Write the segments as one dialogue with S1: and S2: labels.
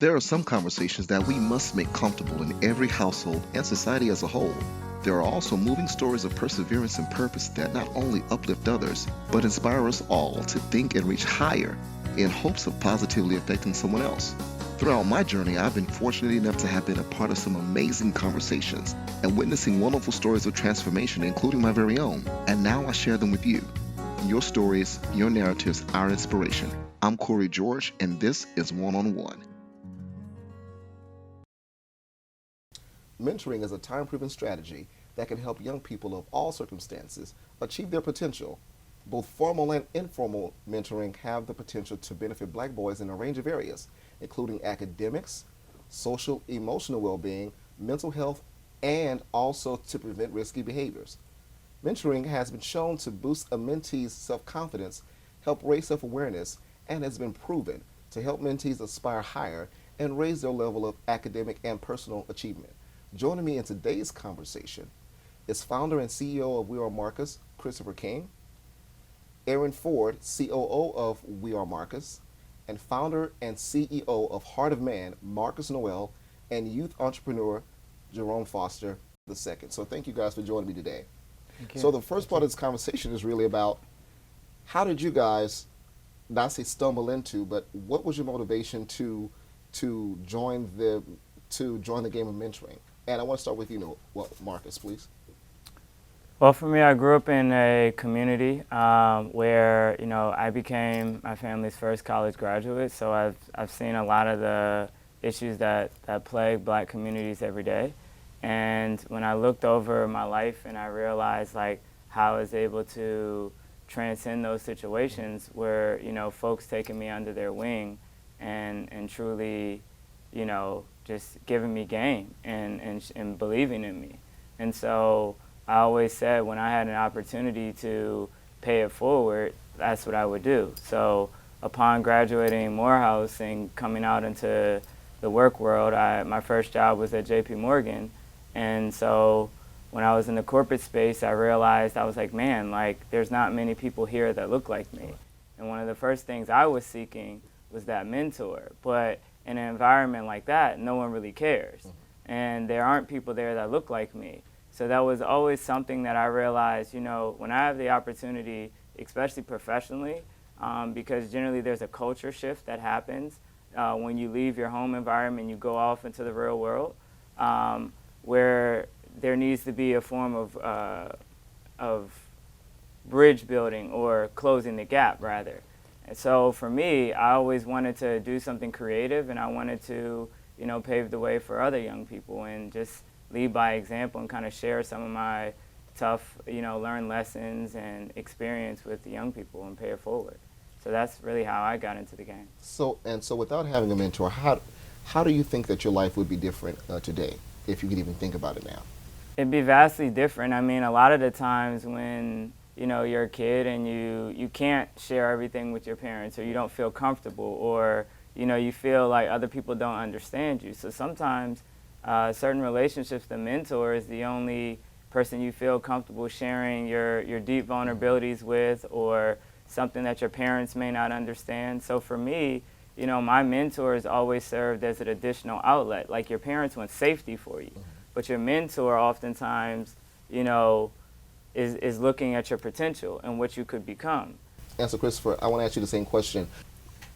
S1: There are some conversations that we must make comfortable in every household and society as a whole. There are also moving stories of perseverance and purpose that not only uplift others, but inspire us all to think and reach higher in hopes of positively affecting someone else. Throughout my journey, I've been fortunate enough to have been a part of some amazing conversations and witnessing wonderful stories of transformation, including my very own. And now I share them with you. Your stories, your narratives, our inspiration. I'm Cory George, and this is One on One. Mentoring is a time-proven strategy that can help young people of all circumstances achieve their potential. Both formal and informal mentoring have the potential to benefit Black boys in a range of areas, including academics, social, emotional well-being, mental health, and also to prevent risky behaviors. Mentoring has been shown to boost a mentee's self-confidence, help raise self-awareness, and has been proven to help mentees aspire higher and raise their level of academic and personal achievement. Joining me in today's conversation is founder and CEO of We Are Marcus, Christopher King, Aaron Ford, COO of We Are Marcus, and founder and CEO of Heart of Man, Marcus Noel, and youth entrepreneur, Jerome Foster II. So thank you guys for joining me today.
S2: Thank you.
S1: So the first part of this conversation is really about how did you guys, not say stumble into, but what was your motivation to join the game of mentoring? And I want to start with Marcus, please.
S2: Well, for me, I grew up in a community where I became my family's first college graduate. So I've seen a lot of the issues that plague Black communities every day. And when I looked over my life and I realized how I was able to transcend those situations where folks taking me under their wing and truly just giving me game and believing in me. And so I always said when I had an opportunity to pay it forward, that's what I would do. So upon graduating Morehouse and coming out into the work world, my first job was at JP Morgan. And so when I was in the corporate space, I realized, I was like, man, there's not many people here that look like me. And one of the first things I was seeking was that mentor. But in an environment like that, no one really cares. And there aren't people there that look like me. So that was always something that I realized, when I have the opportunity, especially professionally, because generally there's a culture shift that happens when you leave your home environment and you go off into the real world, where there needs to be a form of bridge building or closing the gap, rather. And so for me, I always wanted to do something creative, and I wanted to, pave the way for other young people and just lead by example and kind of share some of my tough, learned lessons and experience with the young people and pay it forward. So that's really how I got into the game.
S1: So without having a mentor, how do you think that your life would be different today, if you could even think about it now?
S2: It'd be vastly different. I mean, a lot of the times when you're a kid and you can't share everything with your parents, or you don't feel comfortable, or you feel like other people don't understand you. So sometimes certain relationships, the mentor is the only person you feel comfortable sharing your deep vulnerabilities with, or something that your parents may not understand. So for me, my mentors always served as an additional outlet. Like, your parents want safety for you, but your mentor oftentimes, is looking at your potential and what you could become.
S1: And so, Christopher, I want to ask you the same question.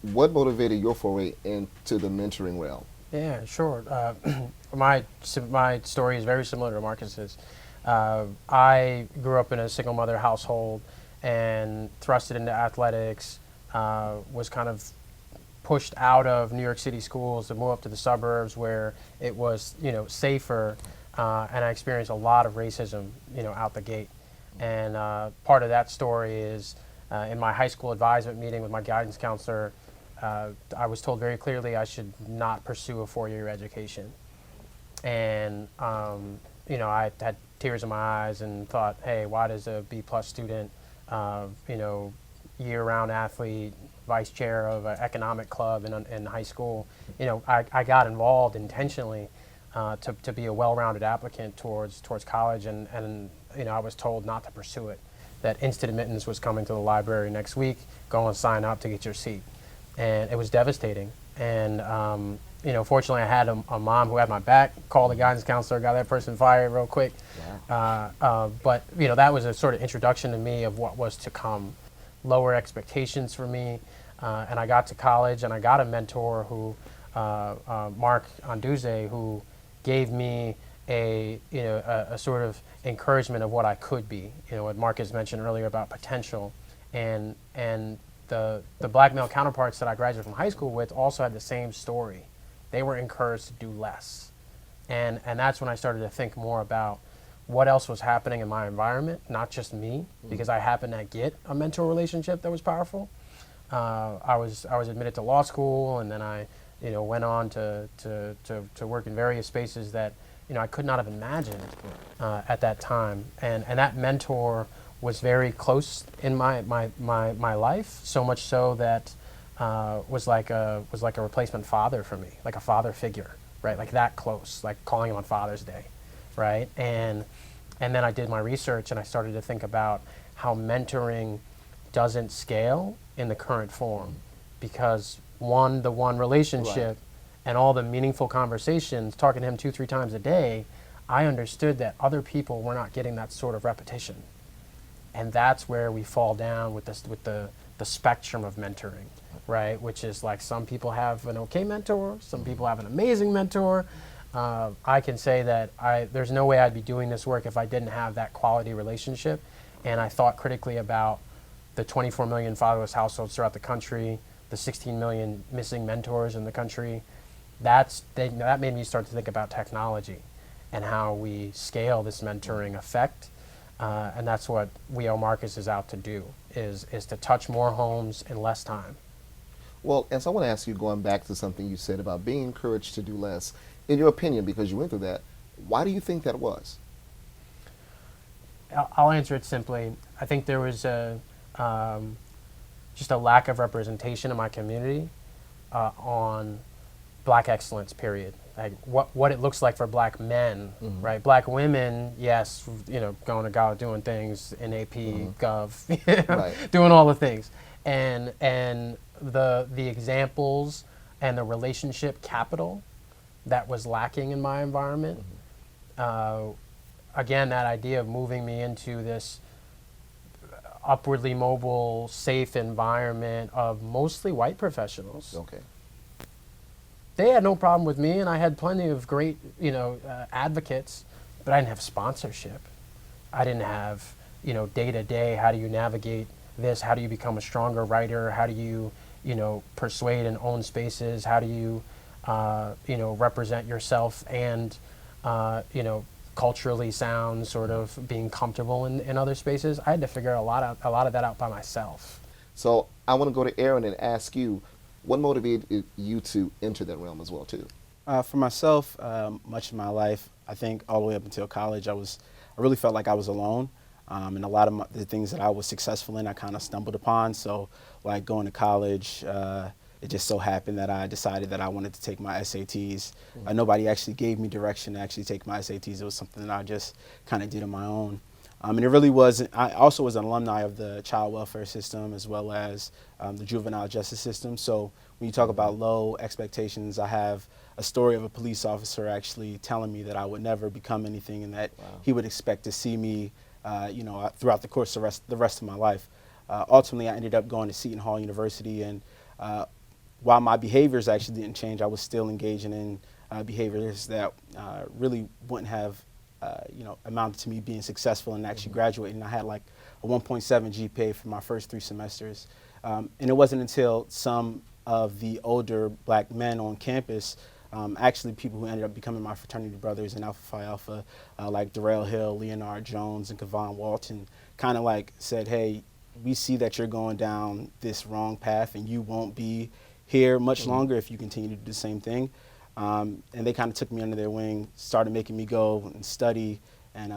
S1: What motivated your foray into the mentoring realm?
S3: Yeah, sure. My story is very similar to Marcus's. I grew up in a single mother household and thrusted into athletics, was kind of pushed out of New York City schools to move up to the suburbs where it was, safer, and I experienced a lot of racism, out the gate. And part of that story is in my high school advisement meeting with my guidance counselor, I was told very clearly I should not pursue a four-year education. And, I had tears in my eyes and thought, hey, why does a B-plus student, year-round athlete, vice chair of an economic club in high school, I got involved intentionally to be a well-rounded applicant towards college, and I was told not to pursue it, that instant admittance was coming to the library next week, go and sign up to get your seat. And it was devastating. And fortunately, I had a mom who had my back. Called the guidance counselor, got that person fired real quick. But that was a sort of introduction to me of what was to come. Lower expectations for me, and I got to college, and I got a mentor who, Mark Anduze, who gave me a sort of encouragement of what I could be. What Marcus mentioned earlier about potential, and the black male counterparts that I graduated from high school with also had the same story. They were encouraged to do less, and that's when I started to think more about what else was happening in my environment, not just me, because I happened to get a mentor relationship that was powerful. I was admitted to law school, and then I went on to work in various spaces that I could not have imagined at that time. And that mentor was very close in my life, so much so that was like a replacement father for me, like a father figure, right? Like that close, like calling him on Father's Day, right? And then I did my research, and I started to think about how mentoring doesn't scale in the current form, because one-to-one relationship and all the meaningful conversations, talking to him 2-3 times a day, I understood that other people were not getting that sort of repetition. And that's where we fall down with the spectrum of mentoring, right? Which is like, some people have an okay mentor, some people have an amazing mentor. I can say that there's no way I'd be doing this work if I didn't have that quality relationship. And I thought critically about the 24 million fatherless households throughout the country, the 16 million missing mentors in the country. That made me start to think about technology and how we scale this mentoring effect. And that's what We Are Marcus is out to do, is to touch more homes in less time.
S1: Well, and so I want to ask you, going back to something you said about being encouraged to do less, in your opinion, because you went through that, why do you think that was?
S3: I'll answer it simply. I think there was just a lack of representation in my community on black excellence, period. Like what it looks like for black men, right? Black women, yes, going to college, doing things in AP, Gov, doing all the things. And the examples and the relationship capital that was lacking in my environment. Again, that idea of moving me into this upwardly mobile, safe environment of mostly white professionals.
S1: Okay.
S3: They had no problem with me, and I had plenty of great, advocates, but I didn't have sponsorship. I didn't have, day-to-day, how do you navigate this? How do you become a stronger writer? How do you, persuade and own spaces? How do you, represent yourself and, culturally sound, sort of being comfortable in other spaces? I had to figure a lot of that out by myself.
S1: So I want to go to Aaron and ask you, what motivated you to enter that realm as well, too?
S4: For myself, much of my life, I think all the way up until college, I really felt like I was alone. And a lot of the things that I was successful in, I kind of stumbled upon. So like going to college, it just so happened that I decided that I wanted to take my SATs. Nobody actually gave me direction to actually take my SATs. It was something that I just kind of did on my own. And it really was, I also was an alumni of the child welfare system as well as the juvenile justice system. So when you talk about low expectations, I have a story of a police officer actually telling me that I would never become anything and that he would expect to see me throughout the course of the rest of my life. Ultimately, I ended up going to Seton Hall University, and while my behaviors actually didn't change, I was still engaging in behaviors that really wouldn't have amounted to me being successful and actually graduating. I had like a 1.7 GPA for my first 3 semesters. And it wasn't until some of the older black men on campus, actually people who ended up becoming my fraternity brothers in Alpha Phi Alpha, like Darrell Hill, Leonard Jones, and Kevon Walton, kind of like said, hey, we see that you're going down this wrong path and you won't be here much longer if you continue to do the same thing. And they kind of took me under their wing, started making me go and study and,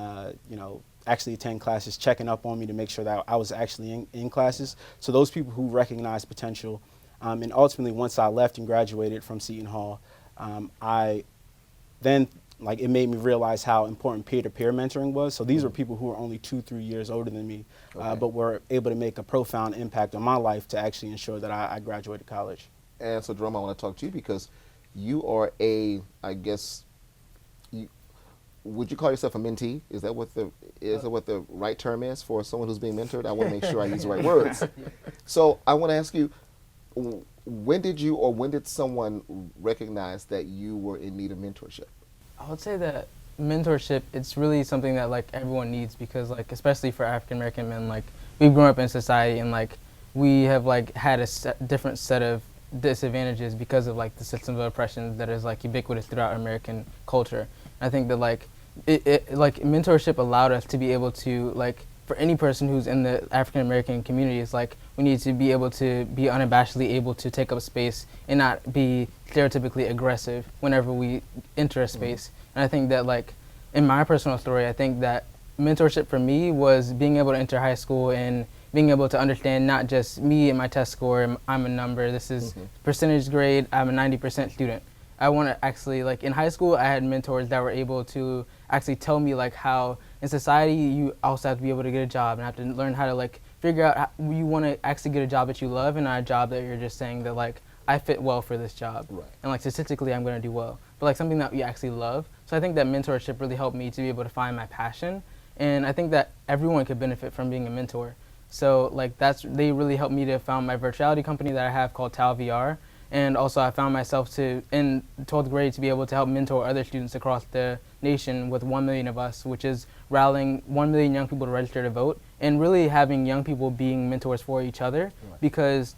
S4: actually attend classes, checking up on me to make sure that I was actually in classes. So those people who recognized potential. And ultimately, once I left and graduated from Seton Hall, it made me realize how important peer-to-peer mentoring was. So these were people who were only 2-3 years older than me, but were able to make a profound impact on my life to actually ensure that I graduated college.
S1: And so, Jerome, I want to talk to you because you are a, I guess, would you call yourself a mentee? Is that what the right term is for someone who's being mentored? I want to make sure I use the right words. So I want to ask you, when did someone recognize that you were in need of mentorship?
S5: I would say that mentorship, it's really something that like everyone needs, because like especially for African American men, like we've grown up in society and like we have like had a different set of disadvantages because of like the systems of oppression that is like ubiquitous throughout American culture. I think that like like mentorship allowed us to be able to, like, for any person who's in the African American community, it's like we need to be able to be unabashedly able to take up space and not be stereotypically aggressive whenever we enter a space. And I think that like in my personal story, I think that mentorship for me was being able to enter high school and being able to understand not just me and my test score, I'm a number, this is percentage grade, I'm a 90% student. I want to actually, like in high school, I had mentors that were able to actually tell me like how in society you also have to be able to get a job and have to learn how to like figure out how you want to actually get a job that you love and not a job that you're just saying that like I fit well for this job. Right. And like statistically I'm going to do well, but like something that you actually love. So I think that mentorship really helped me to be able to find my passion, and I think that everyone could benefit from being a mentor. So like they really helped me to found my virtuality company that I have called Tal VR. And also I found myself in 12th grade to be able to help mentor other students across the nation with 1 million of us, which is rallying 1 million young people to register to vote, and really having young people being mentors for each other. Right. Because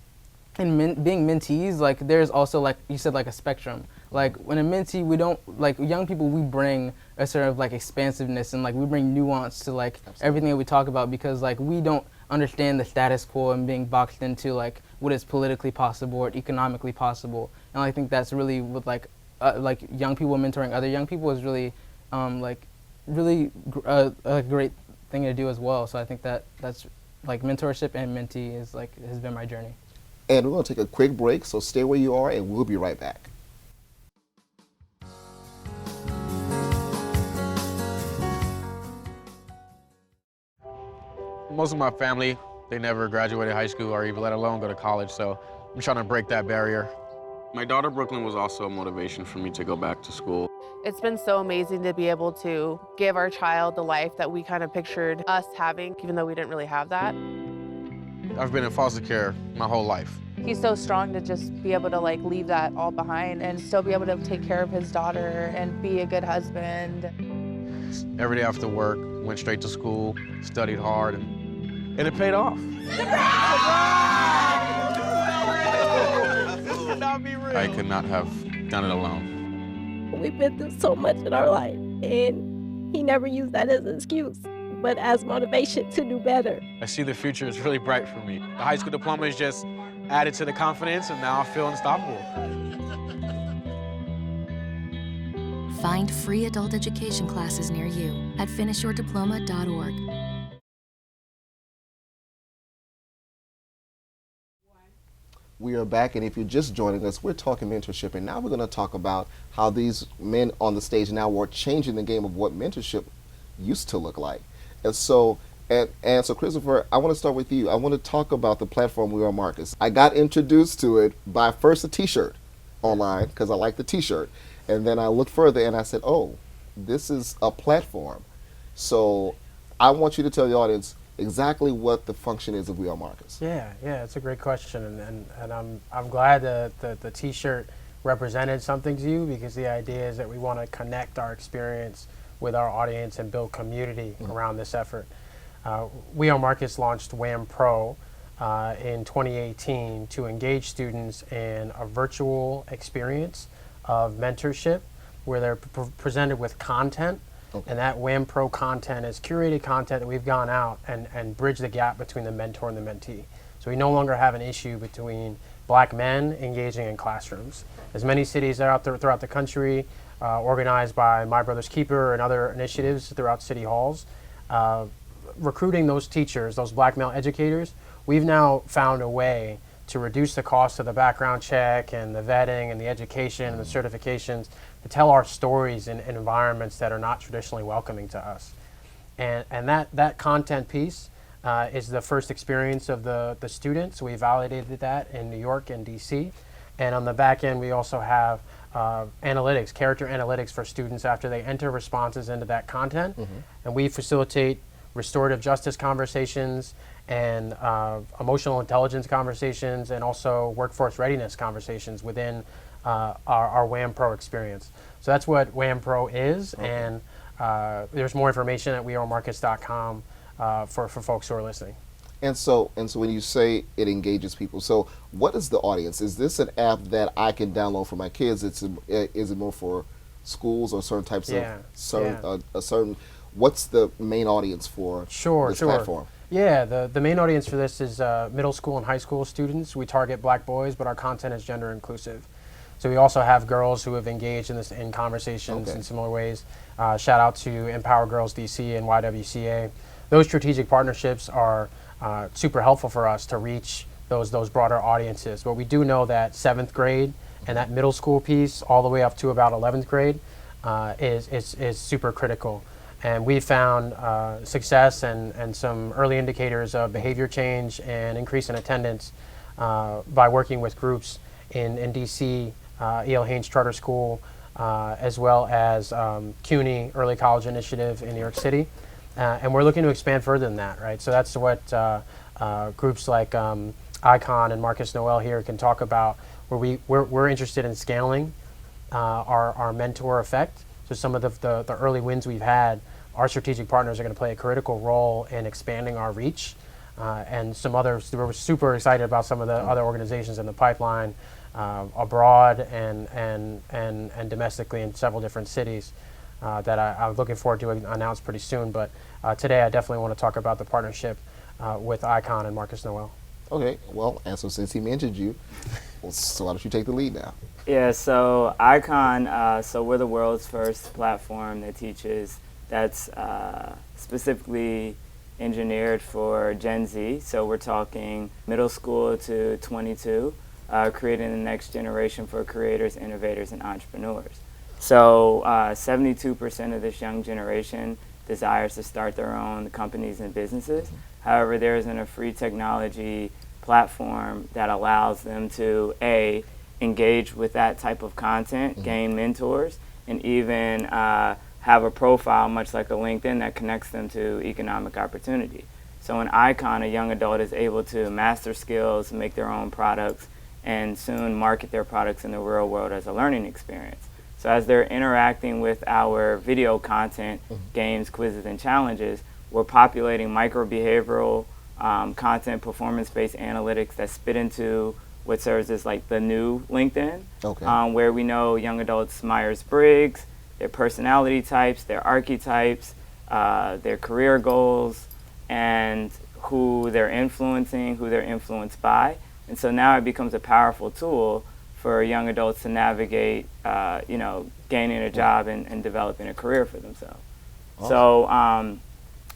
S5: in being mentees, like there's also, like you said, like a spectrum. Like when a mentee, we don't, like young people, we bring a sort of like expansiveness and like we bring nuance to like everything that we talk about, because like we don't understand the status quo and being boxed into like what is politically possible or economically possible. And I think that's really with like young people mentoring other young people is really a great thing to do as well. So I think that's like mentorship and mentee is like has been my journey.
S1: And we're going to take a quick break, so stay where you are and we'll be right back.
S6: Most of my family, they never graduated high school or even let alone go to college, so I'm trying to break that barrier. My daughter Brooklyn was also a motivation for me to go back to school.
S7: It's been so amazing to be able to give our child the life that we kind of pictured us having, even though we didn't really have that.
S6: I've been in foster care my whole life.
S7: He's so strong to just be able to like leave that all behind and still be able to take care of his daughter and be a good husband.
S6: Every day after work, went straight to school, studied hard, and it paid off. I could not have done it alone.
S8: We've been through so much in our life, and he never used that as an excuse, but as motivation to do better.
S6: I see the future is really bright for me. The high school diploma is just added to the confidence, and now I feel unstoppable.
S9: Find free adult education classes near you at finishyourdiploma.org.
S1: We are back, and if you're just joining us, we're talking mentorship, and now we're going to talk about how these men on the stage now are changing the game of what mentorship used to look like. And so, so Christopher, I want to start with you. I want to talk about the platform We Are Marcus. I got introduced to it by first a t-shirt online, because I like the t-shirt, and then I looked further and I said, oh, this is a platform. So I want you to tell the audience exactly what the function is of We Are Marcus.
S3: Yeah, it's a great question, and I'm glad that the t-shirt represented something to you, because the idea is that we want to connect our experience with our audience and build community around this effort. We Are Marcus launched WAM Pro in 2018 to engage students in a virtual experience of mentorship where they're presented with content. Okay. And that WAM Pro content is curated content that we've gone out and bridged the gap between the mentor and the mentee. So we no longer have an issue between black men engaging in classrooms. As many cities are out there throughout the country, organized by My Brother's Keeper and other initiatives throughout city halls, recruiting those teachers, those black male educators, we've now found a way to reduce the cost of the background check and the vetting and the education and the certifications to tell our stories in environments that are not traditionally welcoming to us. And that content piece is the first experience of the students. We validated that in New York and DC. And on the back end, we also have analytics, character analytics for students after they enter responses into that content. And we facilitate restorative justice conversations and emotional intelligence conversations, and also workforce readiness conversations within our WAM Pro experience. So that's what WAM Pro is, and there's more information at wearemarkets.com for folks who are listening.
S1: And so when you say it engages people, so what is the audience? Is this an app that I can download for my kids? Is it more for schools or certain types of certain? What's the main audience for this platform?
S3: Yeah, the main audience for this is middle school and high school students. We target Black boys, but our content is gender inclusive. So we also have girls who have engaged in conversations in similar ways. Shout out to Empower Girls DC and YWCA. Those strategic partnerships are super helpful for us to reach those broader audiences. But we do know that 7th grade and that middle school piece all the way up to about 11th grade is super critical. And we found success and some early indicators of behavior change and increase in attendance by working with groups in DC, E.L. Haynes Charter School, as well as CUNY Early College Initiative in New York City. And we're looking to expand further than that, right? So that's what groups like Icon and Marcus Noel here can talk about, where we're interested in scaling our mentor effect. So some of the early wins we've had, our strategic partners are going to play a critical role in expanding our reach. And some others, we're super excited about some of the other organizations in the pipeline abroad and domestically in several different cities that I'm looking forward to announce pretty soon. But today I definitely want to talk about the partnership with Icon and Marcus Noel.
S1: Okay, well, and so since he mentioned you, so why don't you take the lead now?
S2: Yeah, so Icon, so we're the world's first platform that teaches, that's specifically engineered for Gen Z. So we're talking middle school to 22, creating the next generation for creators, innovators, and entrepreneurs. So 72% of this young generation desires to start their own companies and businesses. However, there isn't a free technology platform that allows them to, A, engage with that type of content, gain mentors, and even have a profile much like a LinkedIn that connects them to economic opportunity. So in Icon, a young adult is able to master skills, make their own products, and soon market their products in the real world as a learning experience. So as they're interacting with our video content, games, quizzes, and challenges, we're populating micro-behavioral content, performance-based analytics that spit into what serves as like the new LinkedIn, where we know young adults' Myers-Briggs, their personality types, their archetypes, their career goals, and who they're influencing, who they're influenced by. And so now it becomes a powerful tool for young adults to navigate, gaining a job and developing a career for themselves. So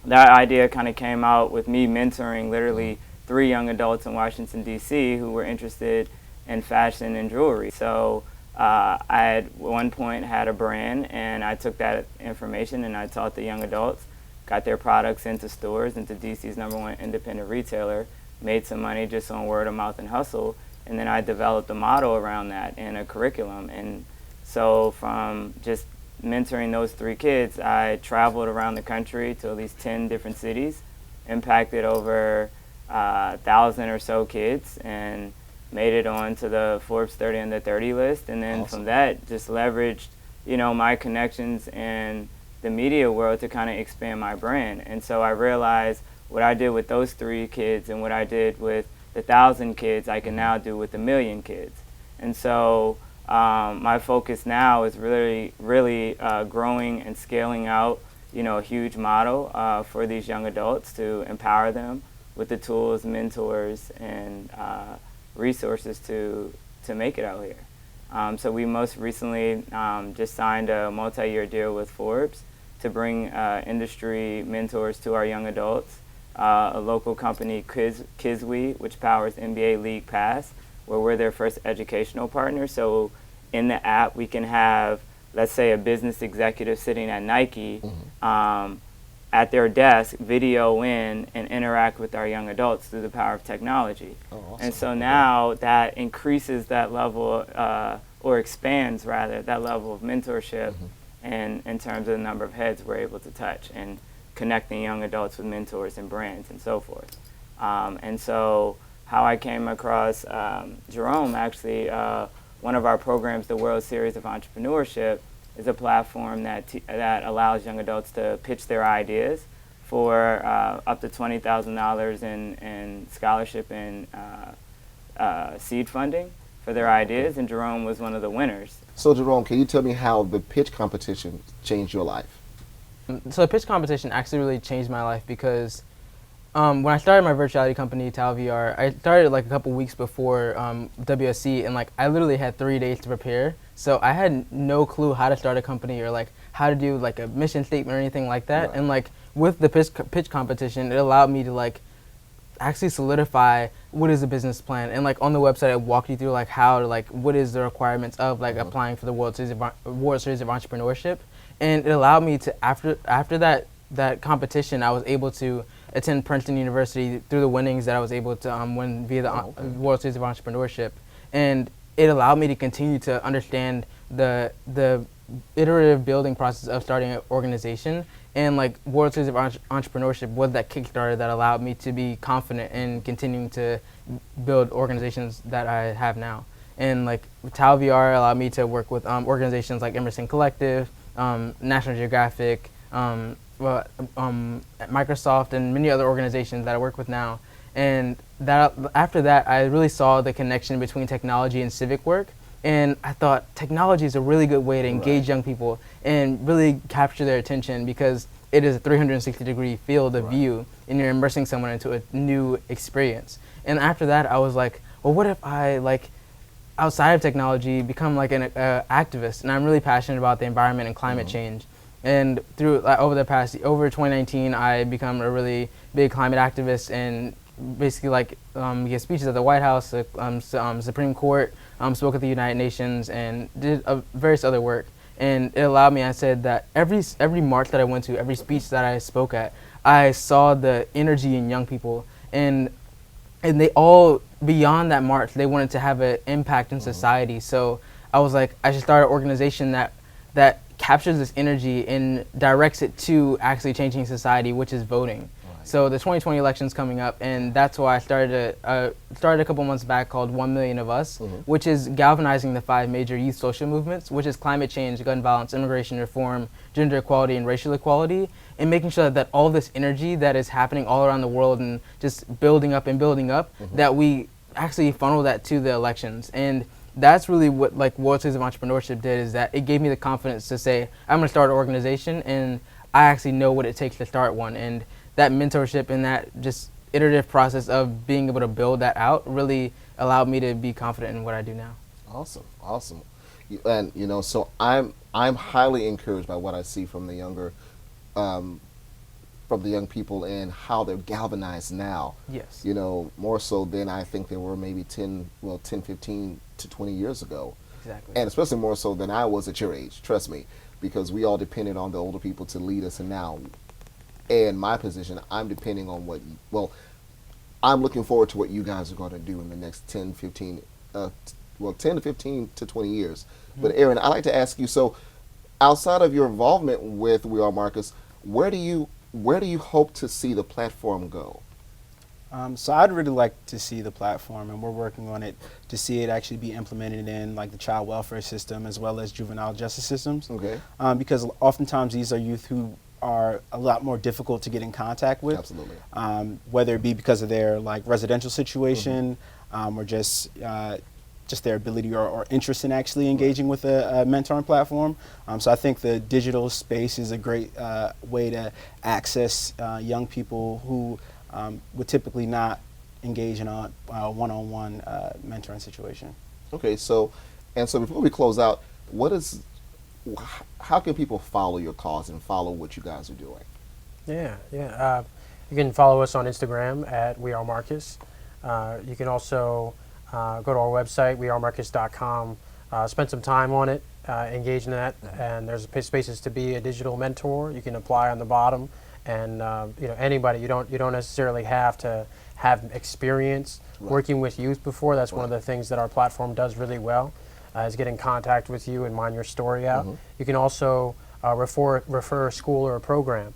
S2: that idea kind of came out with me mentoring literally 3 young adults in Washington, D.C. who were interested in fashion and jewelry. So I at one point had a brand, and I took that information and I taught the young adults, got their products into stores, into DC's #1 independent retailer, made some money just on word of mouth and hustle, and then I developed a model around that and a curriculum. And so from just mentoring those 3 kids, I traveled around the country to at least 10 different cities, impacted over 1,000 or so kids, and made it onto the Forbes 30 Under 30 list. And then from that, just leveraged, my connections in the media world to kind of expand my brand. And so I realized what I did with those 3 kids and what I did with the 1,000 kids, I can now do with 1 million kids. And so my focus now is really growing and scaling out, a huge model for these young adults to empower them with the tools, mentors, and resources to make it out here. So we most recently just signed a multi-year deal with Forbes to bring industry mentors to our young adults. A local company, Kizwe, which powers NBA League Pass, where we're their first educational partner. So in the app, we can have, let's say, a business executive sitting at Nike, at their desk, video in and interact with our young adults through the power of technology.
S1: Oh, awesome.
S2: And so now that increases that level, or expands rather, that level of mentorship, and in terms of the number of heads we're able to touch, and connecting young adults with mentors and brands and so forth. And so how I came across Jerome, actually, one of our programs, the World Series of Entrepreneurship, is a platform that allows young adults to pitch their ideas for up to $20,000 in scholarship and seed funding for their ideas, and Jerome was one of the winners.
S1: So Jerome, can you tell me how the pitch competition changed your life?
S5: So the pitch competition actually really changed my life because when I started my virtuality company, TalVR, I started like a couple weeks before WSC, and like I literally had 3 days to prepare. So I had no clue how to start a company or like how to do like a mission statement or anything like that. Right. And like with the pitch competition, it allowed me to like actually solidify what is a business plan. And like on the website, it walked you through like how to like what is the requirements of like applying for the World Series of Entrepreneurship. And it allowed me to after that competition, I was able to attend Princeton University through the winnings that I was able to win via the World Series of Entrepreneurship. And it allowed me to continue to understand the iterative building process of starting an organization. And like World Series of Entrepreneurship was that Kickstarter that allowed me to be confident in continuing to build organizations that I have now. And like TalVR allowed me to work with organizations like Emerson Collective, National Geographic, Microsoft, and many other organizations that I work with now. And that after that, I really saw the connection between technology and civic work. And I thought technology is a really good way to engage young people and really capture their attention, because it is a 360-degree field of view, and you're immersing someone into a new experience. And after that, I was like, well, what if I, like, outside of technology, become like an activist? And I'm really passionate about the environment and climate change. And through over 2019, I become a really big climate activist, and basically like give speeches at the White House, Supreme Court, spoke at the United Nations, and did various other work. And it allowed me, I said that every march that I went to, every speech that I spoke at, I saw the energy in young people, and they all, beyond that march, they wanted to have an impact in society. So I was like, I should start an organization that captures this energy and directs it to actually changing society, which is voting. So the 2020 election's coming up, and that's why I started a couple months back called 1 Million of Us, which is galvanizing the 5 major youth social movements, which is climate change, gun violence, immigration reform, gender equality, and racial equality, and making sure that all this energy that is happening all around the world and just building up, that we actually funnel that to the elections. And that's really what like World Series of Entrepreneurship did, is that it gave me the confidence to say, I'm going to start an organization, and I actually know what it takes to start one. And that mentorship and that just iterative process of being able to build that out really allowed me to be confident in what I do now.
S1: Awesome. And so I'm highly encouraged by what I see from the young people and how they're galvanized now.
S5: Yes.
S1: More so than I think they were maybe 10, 15 to 20 years ago.
S5: Exactly.
S1: And especially more so than I was at your age, trust me, because we all depended on the older people to lead us, and now in my position, I'm depending on I'm looking forward to what you guys are going to do in the next 10 to 15 to 20 years. But Aaron, I'd like to ask you, so outside of your involvement with We Are Marcus, where do you hope to see the platform go?
S4: So I'd really like to see the platform, and we're working on it, to see it actually be implemented in like the child welfare system as well as juvenile justice systems. Okay. Because oftentimes these are youth who are a lot more difficult to get in contact with.
S1: Absolutely.
S4: Whether it be because of their like residential situation, or just their ability or interest in actually engaging with a mentoring platform. So I think the digital space is a great way to access young people who would typically not engage in a one-on-one mentoring situation.
S1: Okay, so before we close out, how can people follow your cause and follow what you guys are doing?
S3: Yeah. You can follow us on Instagram at We Are Marcus. You can also go to our website, wearemarcus.com, spend some time on it, engage in that, and there's spaces to be a digital mentor. You can apply on the bottom, And anybody, you don't necessarily have to have experience working with youth before. That's one of the things that our platform does really well, is get in contact with you and mine your story out. You can also refer a school or a program.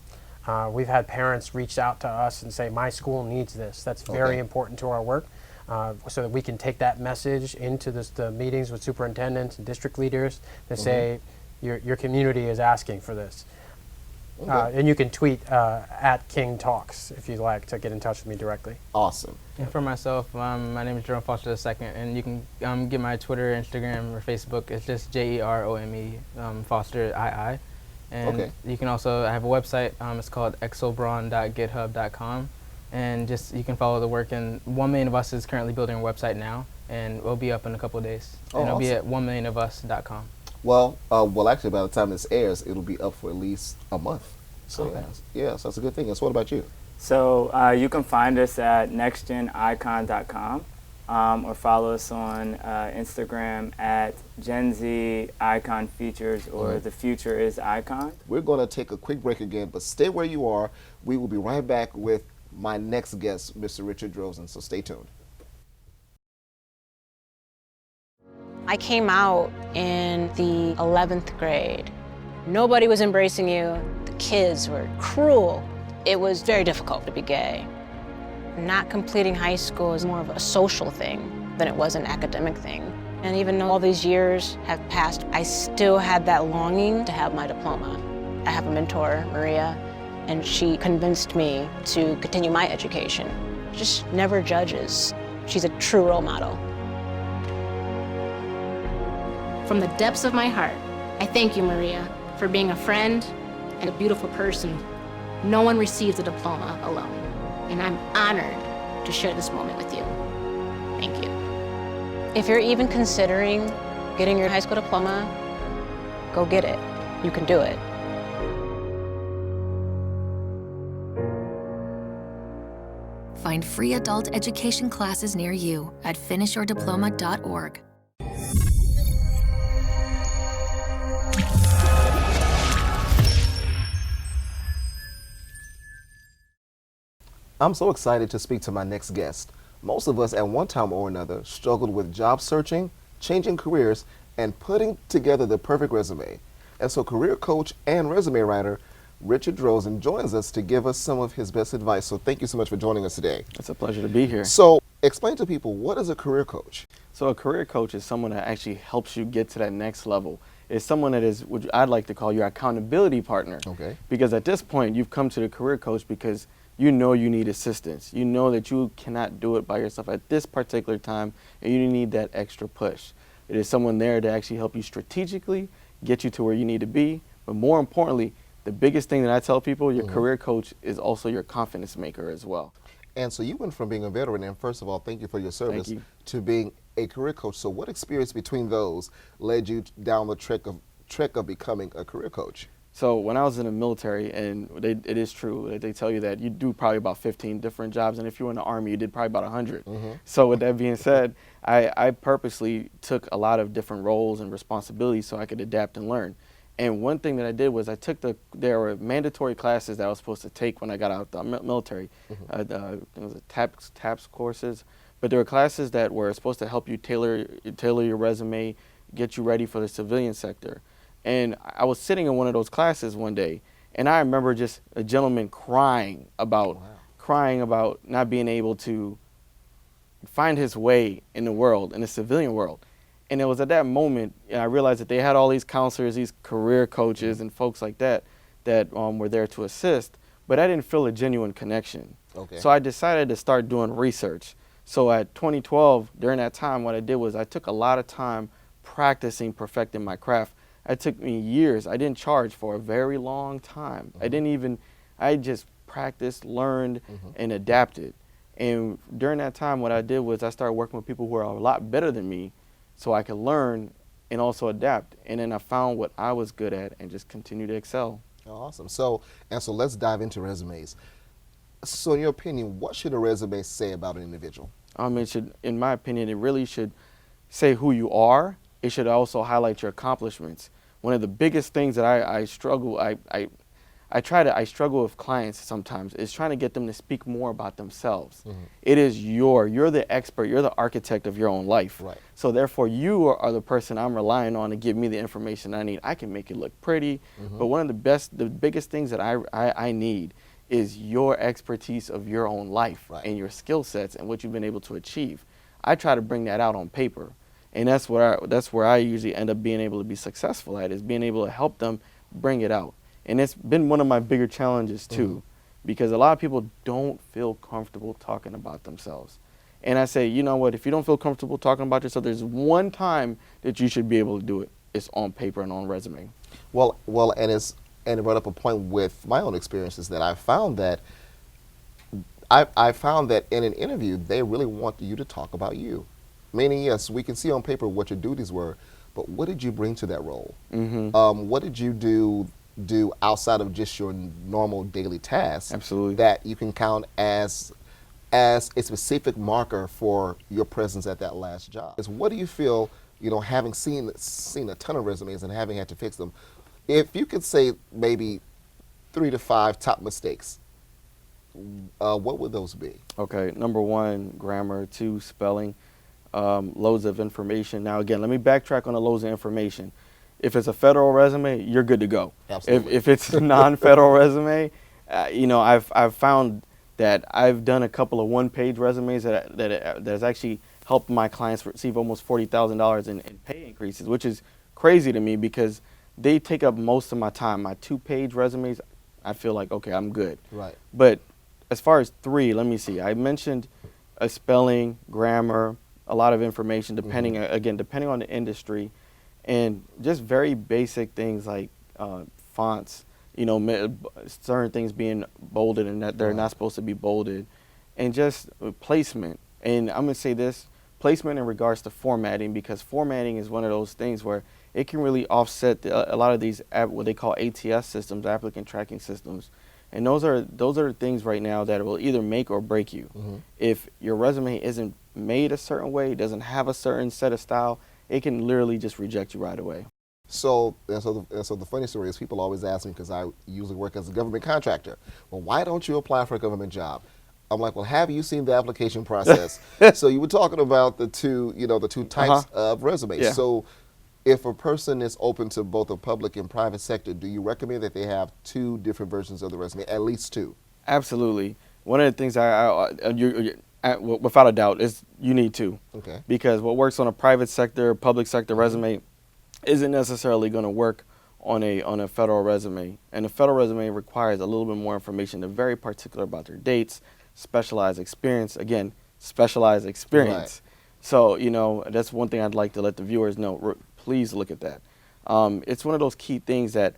S3: We've had parents reach out to us and say, my school needs this. That's very important to our work, so that we can take that message into the meetings with superintendents and district leaders to say, your community is asking for this. And you can tweet at King Talks if you'd like to get in touch with me directly.
S1: Awesome.
S5: And for myself, my name is Jerome Foster II, and you can get my Twitter, Instagram, or Facebook. It's just Jerome Foster II. And you can also, I have a website. It's called exobron.github.com, and just you can follow the work. And 1 Million of Us is currently building a website now, and it'll be up in a couple of days. And it'll be at 1millionofus.com.
S1: Well, actually, by the time this airs, it'll be up for at least a month. So, yes, that's a good thing. And so what about you?
S2: So you can find us at nextgenicon.com, or follow us on Instagram at Gen Z Icon Features, or The Future is Icon.
S1: We're going to take a quick break again, but stay where you are. We will be right back with my next guest, Mr. Richard Drosin, so stay tuned.
S10: I came out in the 11th grade. Nobody was embracing you. The kids were cruel. It was very difficult to be gay. Not completing high school is more of a social thing than it was an academic thing. And even though all these years have passed, I still had that longing to have my diploma. I have a mentor, Maria, and she convinced me to continue my education. Just never judges. She's a true role model.
S11: From the depths of my heart, I thank you, Maria, for being a friend and a beautiful person. No one receives a diploma alone, and I'm honored to share this moment with you. Thank you.
S10: If you're even considering getting your high school diploma, go get it. You can do it.
S9: Find free adult education classes near you at finishyourdiploma.org.
S1: I'm so excited to speak to my next guest. Most of us at one time or another struggled with job searching, changing careers, and putting together the perfect resume. And so career coach and resume writer Richard Drosin joins us to give us some of his best advice. So thank you so much for joining us today.
S12: It's a pleasure to be here.
S1: So explain to people, what is a career coach?
S12: So a career coach is someone that actually helps you get to that next level. It's someone that is what I'd like to call your accountability partner.
S1: Okay.
S12: Because at this point, you've come to the career coach because you know you need assistance. You know that you cannot do it by yourself at this particular time, and you need that extra push. It is someone there to actually help you strategically, get you to where you need to be, but more importantly, the biggest thing that I tell people, your career coach is also your confidence maker as well.
S1: And so you went from being a veteran, and first of all, thank you for your service, to being a career coach. So what experience between those led you down the trek of becoming a career coach?
S12: So when I was in the military, and it is true, that they tell you that you do probably about 15 different jobs, and if you were in the Army, you did probably about 100. So with that being said, I purposely took a lot of different roles and responsibilities so I could adapt and learn. And one thing that I did was there were mandatory classes that I was supposed to take when I got out of the military. It was TAPS courses, but there were classes that were supposed to help you tailor your resume, get you ready for the civilian sector. And I was sitting in one of those classes one day, and I remember just a gentleman crying about not being able to find his way in the world, in the civilian world. And it was at that moment, I realized that they had all these counselors, these career coaches and folks like that were there to assist, but I didn't feel a genuine connection.
S1: Okay.
S12: So I decided to start doing research. So at 2012, during that time, what I did was I took a lot of time practicing, perfecting my craft. It took me years. I didn't charge for a very long time. I just practiced, learned, and adapted. And during that time, what I did was I started working with people who are a lot better than me so I could learn and also adapt. And then I found what I was good at and just continue to excel.
S1: Awesome. So let's dive into resumes. So in your opinion, what should a resume say about an individual?
S12: In my opinion, it really should say who you are. It should also highlight your accomplishments. One of the biggest things that I I struggle with clients sometimes, is trying to get them to speak more about themselves. It is you're the expert, you're the architect of your own life.
S1: Right.
S12: So therefore you are the person I'm relying on to give me the information I need. I can make it look pretty, but one of the biggest things that I need is your expertise of your own life and your skill sets and what you've been able to achieve. I try to bring that out on paper. And that's where I usually end up being able to be successful at, is being able to help them bring it out. And it's been one of my bigger challenges too, because a lot of people don't feel comfortable talking about themselves. And I say, you know what, if you don't feel comfortable talking about yourself, there's one time that you should be able to do it. It's on paper and on resume.
S1: Well, and it brought up a point with my own experiences that I found that in an interview, they really want you to talk about you. Meaning, yes, we can see on paper what your duties were, but what did you bring to that role? What did you do outside of just your normal daily tasks?
S12: Absolutely.
S1: That you can count as a specific marker for your presence at that last job. Is what do you feel, having seen a ton of resumes and having had to fix them, if you could say maybe 3 to 5 top mistakes, what would those be?
S12: Okay, number 1, grammar. 2, spelling. Loads of information. Now again, let me backtrack on the loads of information. If it's a federal resume, you're good to go.
S1: Absolutely.
S12: If it's a non-federal resume, I've found that I've done a couple of one-page resumes that has actually helped my clients receive almost $40,000 in pay increases, which is crazy to me because they take up most of my time. My 2-page resumes, I feel like, okay, I'm good.
S1: Right.
S12: But as far as 3, let me see. I mentioned spelling, grammar, a lot of information, depending on the industry, and just very basic things like fonts, certain things being bolded and that they're not supposed to be bolded, and just placement. And I'm going to say this, placement in regards to formatting, because formatting is one of those things where it can really offset a lot of these what they call ATS systems, applicant tracking systems. And those are things right now that will either make or break you. If your resume isn't made a certain way, doesn't have a certain set of style, it can literally just reject you right away.
S1: So the funny story is people always ask me, because I usually work as a government contractor, well, why don't you apply for a government job? I'm like, well, have you seen the application process? So you were talking about the two types of resumes.
S12: Yeah.
S1: So if a person is open to both the public and private sector, do you recommend that they have 2 different versions of the resume, at least 2?
S12: Absolutely. One of the things without a doubt, is you need 2.
S1: Okay.
S12: Because what works on a private sector, public sector resume isn't necessarily going to work on a federal resume. And a federal resume requires a little bit more information. They're very particular about their dates, specialized experience. Again, specialized experience.
S1: Right.
S12: So, that's one thing I'd like to let the viewers know. Please look at that. It's one of those key things that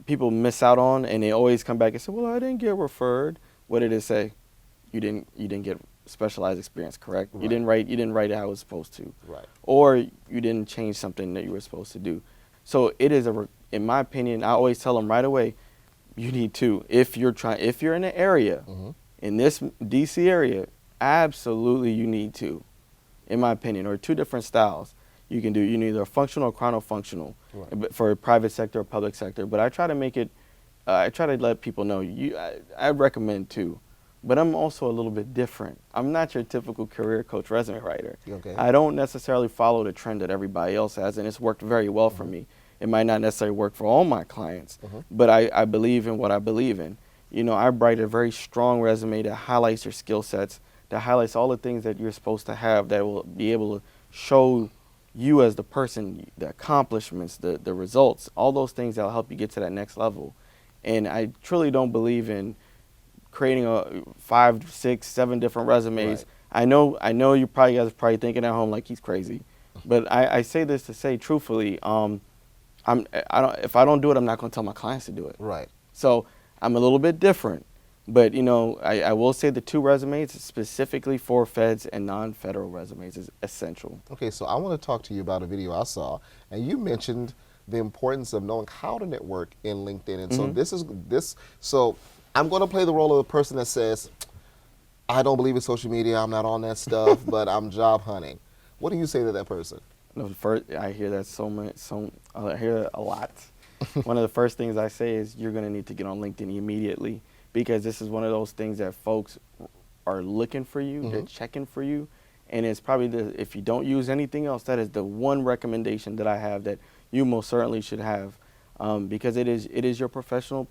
S12: people miss out on, and they always come back and say, well, I didn't get referred. What did it say? You didn't get specialized experience, correct?
S1: Right.
S12: You didn't write it how it was supposed to.
S1: Right.
S12: Or you didn't change something that you were supposed to do. So it is in my opinion, I always tell them right away, you need 2. If you're in the area, in this DC area, absolutely you need 2, in my opinion, or 2 different styles. You can do, either a functional or chrono-functional, right, for private sector or public sector. But I try to make it, I try to let people know, I recommend 2. But I'm also a little bit different. I'm not your typical career coach resume writer.
S1: Okay.
S12: I don't necessarily follow the trend that everybody else has, and it's worked very well for me. It might not necessarily work for all my clients, but I believe in what I believe in. I write a very strong resume that highlights your skill sets, that highlights all the things that you're supposed to have, that will be able to show you as the person, the accomplishments, the results, all those things that will help you get to that next level. And I truly don't believe in creating 5, 6, 7 different resumes. Right. I know you guys are probably thinking at home like he's crazy, but I say this to say truthfully, if I don't do it, I'm not going to tell my clients to do it.
S1: Right.
S12: So I'm a little bit different, but I will say the 2 resumes specifically for feds and non-federal resumes is essential.
S1: Okay, so I want to talk to you about a video I saw, and you mentioned the importance of knowing how to network in LinkedIn, and so I'm going to play the role of the person that says, I don't believe in social media, I'm not on that stuff, but I'm job hunting. What do you say to that person?
S12: No, first, I hear that I hear that a lot. one of the first things I say is you're going to need to get on LinkedIn immediately, because this is one of those things that folks are looking for you, they're checking for you, and it's probably if you don't use anything else, that is the one recommendation that I have that you most certainly should have, because it is your professional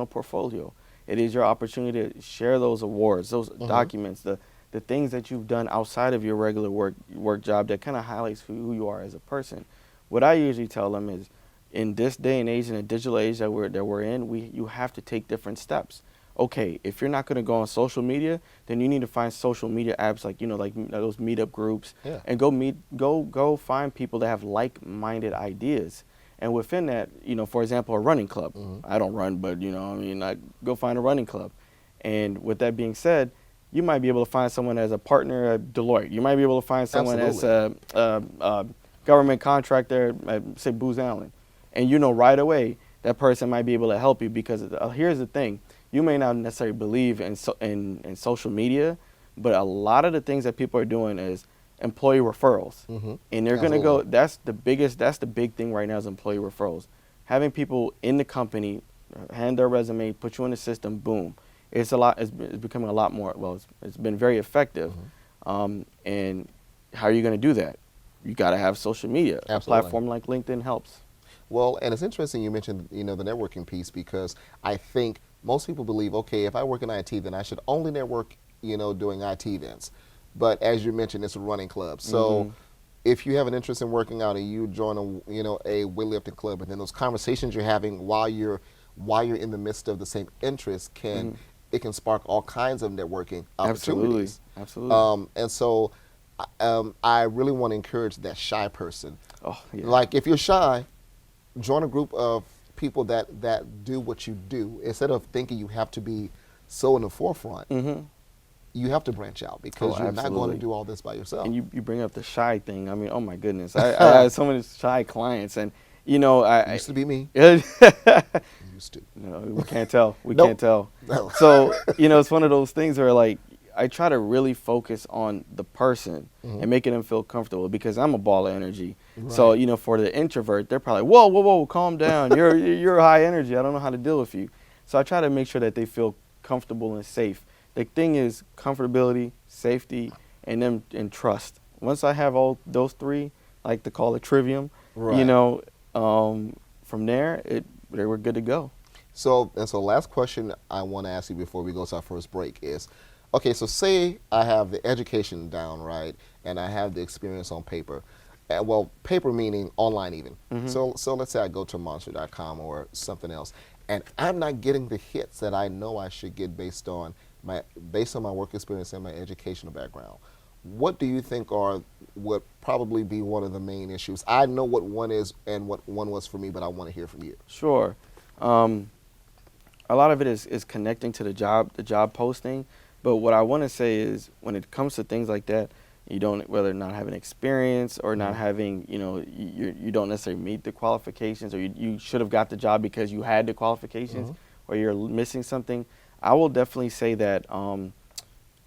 S12: portfolio. It is your opportunity to share those awards, those documents, the things that you've done outside of your regular work job that kind of highlights who you are as a person. What I usually tell them is, in this day and age, in the digital age that we're in, you have to take different steps. Okay, if you're not going to go on social media, then you need to find social media apps like those meetup groups, and go find people that have like-minded ideas. And within that, for example, a running club. I don't run, but I go find a running club. And with that being said, you might be able to find someone as a partner at Deloitte. You might be able to find someone as a government contractor at, say, Booz Allen. And right away, that person might be able to help you, because here's the thing. You may not necessarily believe in social media, but a lot of the things that people are doing is employee referrals. And they're going to go, that's the big thing right now is employee referrals. Having people in the company hand their resume, put you in the system, boom. It's becoming a lot more, it's been very effective. And how are you going to do that? You got to have social media.
S1: Absolutely.
S12: A platform like LinkedIn helps.
S1: Well, and it's interesting you mentioned, the networking piece, because I think most people believe, okay, if I work in IT, then I should only network, doing IT events. But as you mentioned, it's a running club. So if you have an interest in working out and you join a weightlifting club, and then those conversations you're having while you're in the midst of the same interests it can spark all kinds of networking opportunities.
S12: Absolutely.
S1: And so I really want to encourage that shy person.
S12: Oh, yeah.
S1: Like, if you're shy, join a group of people that do what you do. Instead of thinking you have to be so in the forefront, you have to branch out, because you're not going to do all this by yourself.
S12: And you bring up the shy thing. I mean, oh my goodness. I had so many shy clients, and I
S1: used to be me. Used to.
S12: No, we can't tell. We can't tell. No. So, it's one of those things where, like, I try to really focus on the person and making them feel comfortable, because I'm a ball of energy. Right. So, for the introvert, they're probably, whoa, calm down. You're high energy. I don't know how to deal with you. So I try to make sure that they feel comfortable and safe. The thing is comfortability, safety, and trust. Once I have all those three, I like to call it trivium, from there, we're good to go.
S1: So last question I want to ask you before we go to our first break is, okay, so say I have the education down, right, and I have the experience on paper. Well, paper meaning online even. So let's say I go to monster.com or something else, and I'm not getting the hits that I know I should get based on my work experience and my educational background. What do you think would probably be one of the main issues? I know what one is and what one was for me, but I want to hear from you.
S12: Sure. A lot of it is connecting to the job posting. But what I want to say is, when it comes to things like that, whether not having experience or not having, you don't necessarily meet the qualifications, or you should have got the job because you had the qualifications, or you're missing something. I will definitely say that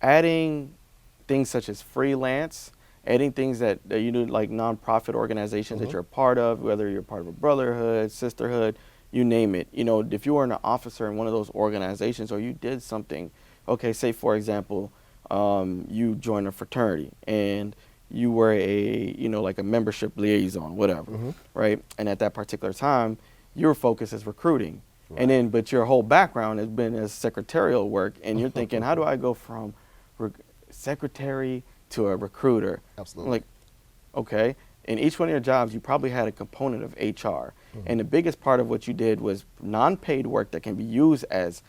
S12: adding things such as freelance, adding things that you do, like nonprofit organizations that you're a part of, whether you're part of a brotherhood, sisterhood, you name it. If you were an officer in one of those organizations, or you did something, okay, say for example, you joined a fraternity and you were like a membership liaison, whatever, right? And at that particular time, your focus is recruiting. Right. And then, but your whole background has been as secretarial work, and you're thinking, how do I go from secretary to a recruiter?
S1: Absolutely.
S12: Like, okay. In each one of your jobs, you probably had a component of HR. And the biggest part of what you did was non-paid work that can be used as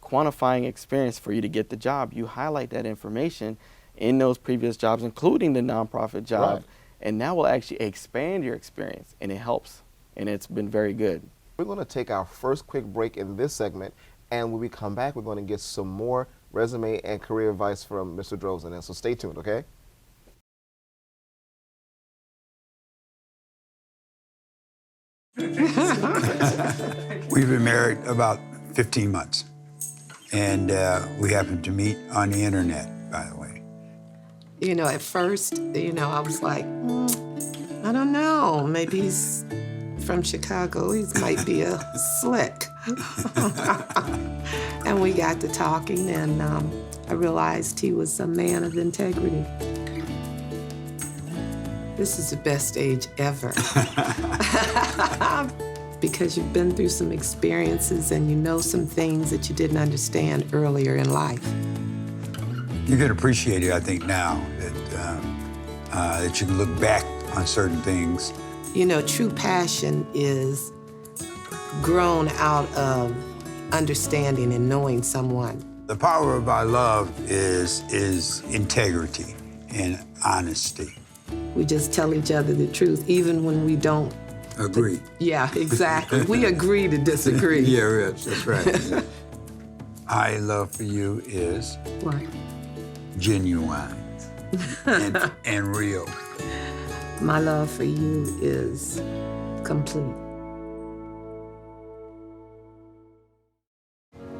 S12: quantifying experience for you to get the job. You highlight that information in those previous jobs, including the nonprofit job, and that will actually expand your experience, and it helps, and it's been very good.
S1: We're going to take our first quick break in this segment, and when we come back, we're going to get some more resume and career advice from Mr. Drosin, and so stay tuned, okay?
S13: We've been married about 15 months, and we happened to meet on the internet, by the way.
S14: At first, I was like, I don't know, maybe he's from Chicago. He might be a slick. And we got to talking, and I realized he was a man of integrity. This is the best age ever. Because you've been through some experiences and you know some things that you didn't understand earlier in life.
S13: You can appreciate it, I think, now that you can look back on certain things.
S14: You know, true passion is grown out of understanding and knowing someone.
S13: The power of our love is integrity and honesty.
S14: We just tell each other the truth, even when we don't.
S13: Agree.
S14: Yeah, exactly. We agree to disagree.
S13: Yeah, Rich, that's right. My love for you is
S14: What?
S13: genuine and real.
S14: My love for you is complete.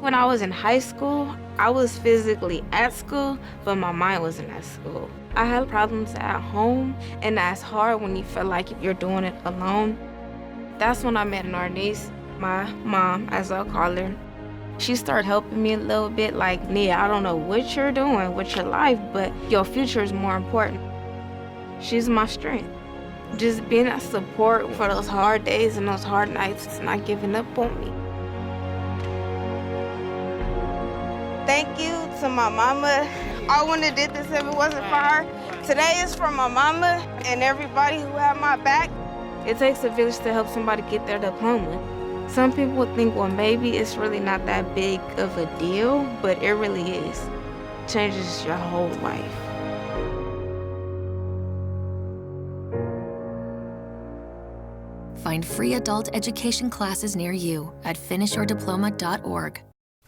S15: When I was in high school, I was physically at school, but my mind wasn't at school. I had problems at home, and that's hard when you feel like you're doing it alone. That's when I met our niece, my mom, as I'll call her. She started helping me a little bit, like, Nia, I don't know what you're doing with your life, but your future is more important. She's my strength. Just being a support for those hard days and those hard nights, not giving up on me. Thank you to my mama. I wouldn't have did this if it wasn't for her. Today is for my mama and everybody who had my back. It takes a village to help somebody get their diploma. Some people think, well, maybe it's really not that big of a deal, but it really is. It changes your whole life.
S9: Find free adult education classes near you at finishyourdiploma.org.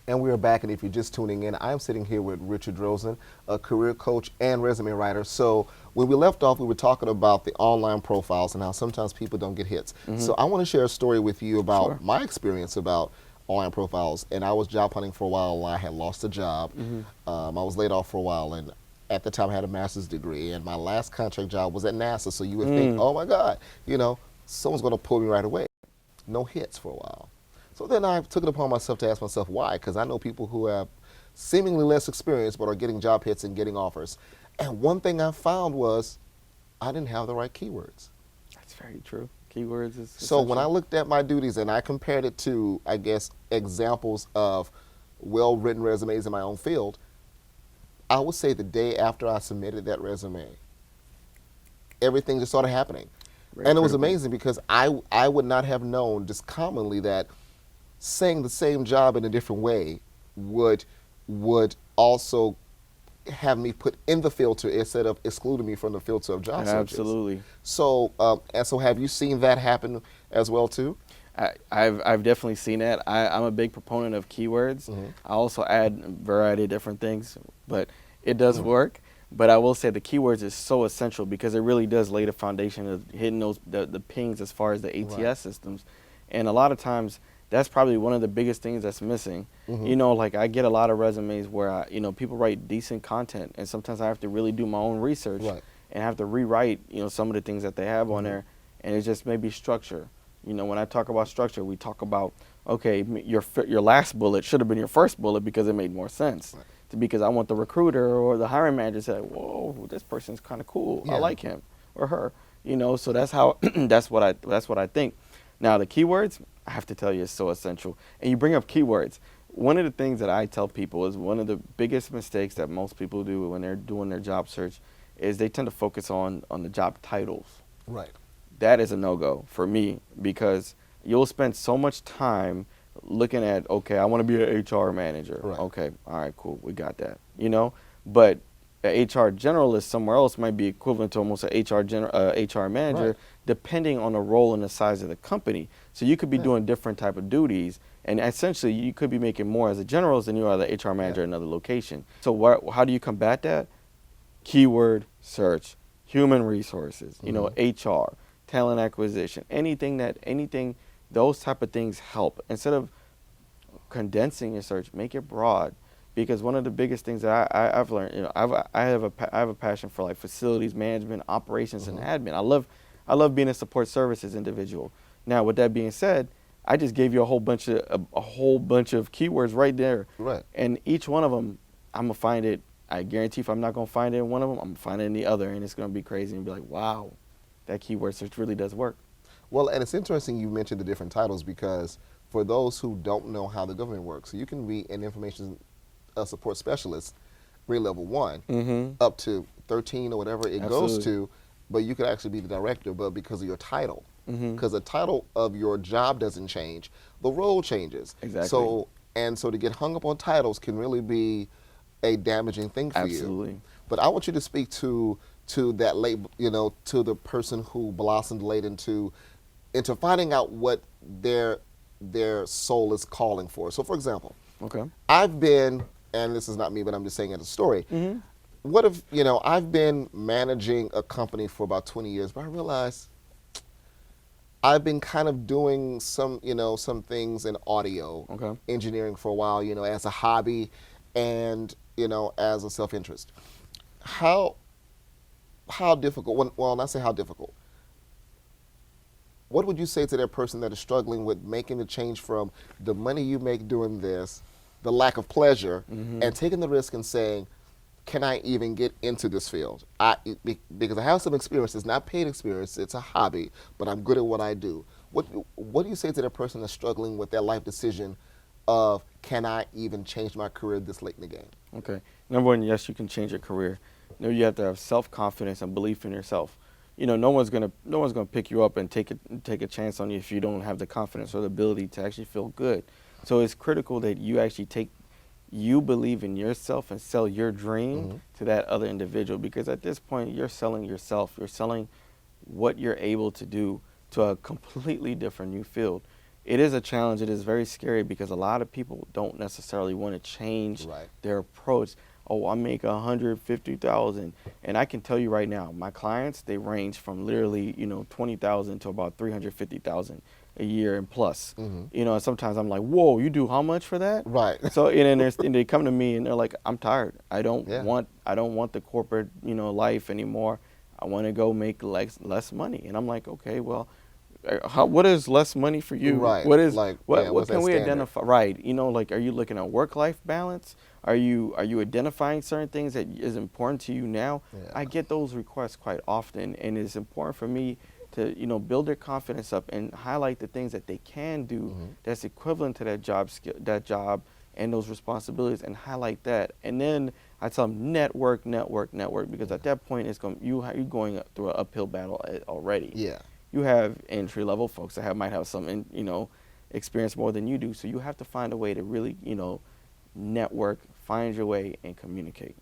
S1: And we are back, and if you're just tuning in, I'm sitting here with Richard Drosin, a career coach and resume writer. So when we left off, we were talking about the online profiles and how sometimes people don't get hits. So I want to share a story with you about my experience about online profiles. And I was job hunting for a while. I had lost a job. I was laid off for a while, and at the time I had a master's degree, and my last contract job was at NASA. So you would think, oh my God, you know, someone's going to pull me right away. No hits for a while. So then I took it upon myself to ask myself why, because I know people who have seemingly less experience but are getting job hits and getting offers. And one thing I found was I didn't have the right keywords.
S12: That's very true. Keywords is
S1: So when I looked at my duties and I compared it to, I guess, examples of well-written resumes in my own field, I would say the day after I submitted that resume, everything just started happening. And it was amazing because I would not have known just commonly that saying the same job in a different way would also have me put in the filter instead of excluding me from the filter of job searches.
S12: Absolutely.
S1: So and so have you seen that happen as well too?
S12: I've definitely seen that. I'm a big proponent of keywords. I also add a variety of different things, but it does work. But I will say the keywords is so essential because it really does lay the foundation of hitting those the pings as far as the ATS systems. And a lot of times that's probably one of the biggest things that's missing. You know, like I get a lot of resumes where people write decent content, and sometimes I have to really do my own research and have to rewrite, some of the things that they have on there, and it just may be structure. You know, when I talk about structure, we talk about, okay, your last bullet should have been your first bullet because it made more sense. Because I want the recruiter or the hiring manager to say, whoa, this person's kind of cool. I like him or her. So that's how that's what I think. Now the keywords, I have to tell you, is so essential. And you bring up keywords. One of the things that I tell people is one of the biggest mistakes that most people do when they're doing their job search is they tend to focus on the job titles.
S1: Right.
S12: That is a no-go for me because you'll spend so much time looking at, okay, I want to be an HR manager. Okay, all right, cool, we got that. But an HR generalist somewhere else might be equivalent to almost an HR manager, depending on the role and the size of the company. So you could be doing different type of duties, and essentially you could be making more as a generalist than you are the HR manager in another location. So how do you combat that? Keyword search, human resources, HR, talent acquisition, anything. Those type of things help. Instead of condensing your search, make it broad. Because one of the biggest things that I've learned, I have a passion for like facilities management, operations, and admin. I love being a support services individual. Now, with that being said, I just gave you a whole bunch of keywords right there.
S1: Right.
S12: And each one of them, I'm gonna find it. I guarantee if I'm not gonna find it in one of them, I'm gonna find it in the other, and it's gonna be crazy and be like, wow, that keyword search really does work.
S1: Well, and it's interesting you mentioned the different titles, because for those who don't know how the government works, so you can be an information support specialist, grade level 1, up to 13 or whatever it goes to, but you could actually be the director, but because of your title. Because the title of your job doesn't change, the role changes.
S12: Exactly.
S1: So to get hung up on titles can really be a damaging thing for you.
S12: Absolutely.
S1: But I want you to speak to that late, to the person who blossomed late into finding out what their soul is calling for. So, for example, I've been, and this is not me, but I'm just saying it as a story. What if, I've been managing a company for about 20 years, but I realized I've been kind of doing some things in audio engineering for a while, as a hobby and, as a self-interest. How difficult, well, not say how difficult, what would you say to that person that is struggling with making the change from the money you make doing this, the lack of pleasure, and taking the risk and saying, can I even get into this field? Because I have some experience. It's not paid experience. It's a hobby, but I'm good at what I do. What do you say to that person that's struggling with that life decision of, can I even change my career this late in the game?
S12: Okay. Number one, yes, you can change your career. You have to have self-confidence and belief in yourself. No one's gonna pick you up and take a chance on you if you don't have the confidence or the ability to actually feel good. So it's critical that you actually you believe in yourself and sell your dream to that other individual, because at this point you're selling yourself. You're selling what you're able to do to a completely different new field. It is a challenge. It is very scary because a lot of people don't necessarily want to change their approach. Oh, I make $150,000, and I can tell you right now, my clients, they range from literally $20,000 to about $350,000 a year and plus. And sometimes I'm like, whoa, you do how much for that?
S1: Right.
S12: So and they come to me and they're like, I'm tired. I don't want the corporate life anymore. I want to go make less money. And I'm like, okay, well, what is less money for you?
S1: Right.
S12: What is
S1: what
S12: can we
S1: standard?
S12: identify? Right. Are you looking at work-life balance? Are you identifying certain things that is important to you now?
S1: Yeah.
S12: I get those requests quite often, and it's important for me to build their confidence up and highlight the things that they can do that's equivalent to that job and those responsibilities, and highlight that. And then I tell them network, because at that point you're going through an uphill battle already.
S1: Yeah.
S12: You have entry-level folks that might have some experience more than you do, so you have to find a way to really network, find your way, and communicate.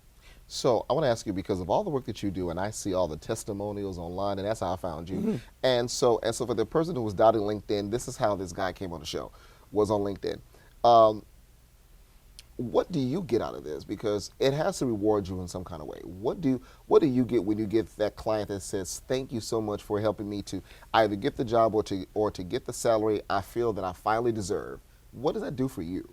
S1: So I want to ask you, because of all the work that you do, and I see all the testimonials online, and that's how I found you. And so for the person who was doubting LinkedIn, this is how this guy came on the show, was on LinkedIn. What do you get out of this? Because it has to reward you in some kind of way. What do you get when you get that client that says, thank you so much for helping me to either get the job or to get the salary I feel that I finally deserve? What does that do for you?